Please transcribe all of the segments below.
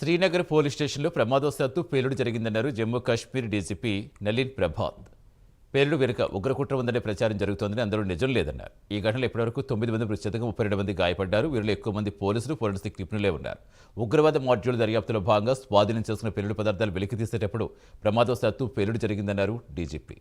Srinagar police స్టేషన్లో ప్రమాదవశాత్తు పేలుడు జరిగిందన్నారు జమ్మూ కాశ్మీర్ డీజీపీ నలీన్ ప్రభాత్. పేలుడు వెనుక ఉగ్రకుట్ర ఉందనే ప్రచారం జరుగుతోందని అందులో నిజం లేదన్నారు. ఈ ఘటనలో ఇప్పటివరకు 9 మంది మృతి చెందగా 32 మంది గాయపడ్డారు. వీరిలో ఎక్కువ మంది పోలీసులు, ఫోరెన్సిక్ నిపుణులే ఉన్నారు. ఉగ్రవాద మాడ్యూల్ దర్యాప్తులో భాగంగా స్వాధీనం చేసుకున్న పేలుడు పదార్థాలు వెలికి తీసేటప్పుడు ప్రమాదవశాత్తు పేలుడు జరిగిందన్నారు డీజీపీ.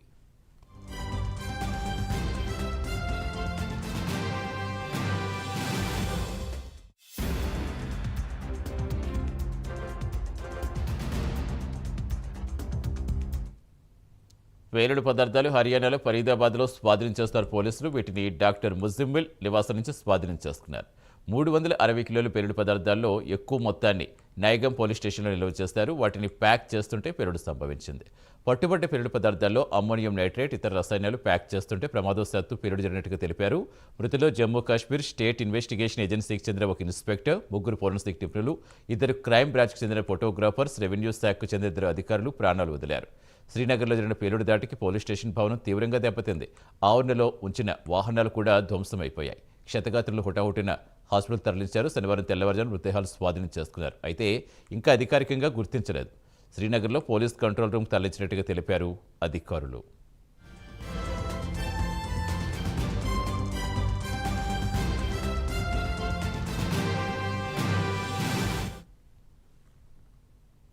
పేలుడు పదార్థాలు హర్యానాలో ఫరీదాబాద్లో స్వాధీనం చేస్తున్నారు పోలీసులు. వీటిని డాక్టర్ ముజిమ్మిల్ నివాసం నుంచి స్వాధీనం చేసుకున్నారు. 360 కిలోల పేలుడు పదార్థాల్లో ఎక్కువ మొత్తాన్ని నైగం పోలీస్ స్టేషన్లో నిల్వ చేస్తారు. వాటిని ప్యాక్ చేస్తుంటే పేలుడు సంభవించింది. పట్టుబడ్డ పేలుడు పదార్థాల్లో అమ్మోనియం నైట్రేట్, ఇతర రసాయనాలు ప్యాక్ చేస్తుంటే ప్రమాదవశాత్తు పేలుడు జరిగినట్టుగా తెలిపారు. మృతిలో జమ్మూ కాశ్మీర్ స్టేట్ ఇన్వెస్టిగేషన్ ఏజెన్సీకి చెందిన ఒక ఇన్స్పెక్టర్, 3 ఫోరెన్సిక్ నిపుణులు, 2 క్రైమ్ బ్రాంచ్కి చెందిన ఫోటోగ్రాఫర్స్, రెవెన్యూ శాఖకు చెందిన 2 అధికారులు ప్రాణాలు వదిలారు. శ్రీనగర్లో జరిగిన పేలుడు దాటికి పోలీస్ స్టేషన్ భవనం తీవ్రంగా దెబ్బతింది. ఆవరణలో ఉంచిన వాహనాలు కూడా ధ్వంసమైపోయాయి. క్షతగాత్రులు హుటాహుటిన హాస్పిటల్ తరలించారు. శనివారం తెల్లవారుజామున మృతదేహాలు స్వాధీనం చేసుకున్నారు. అయితే ఇంకా అధికారికంగా గుర్తించలేదు. శ్రీనగర్లో పోలీస్ కంట్రోల్ రూమ్ తరలించినట్టుగా తెలిపారు అధికారులు.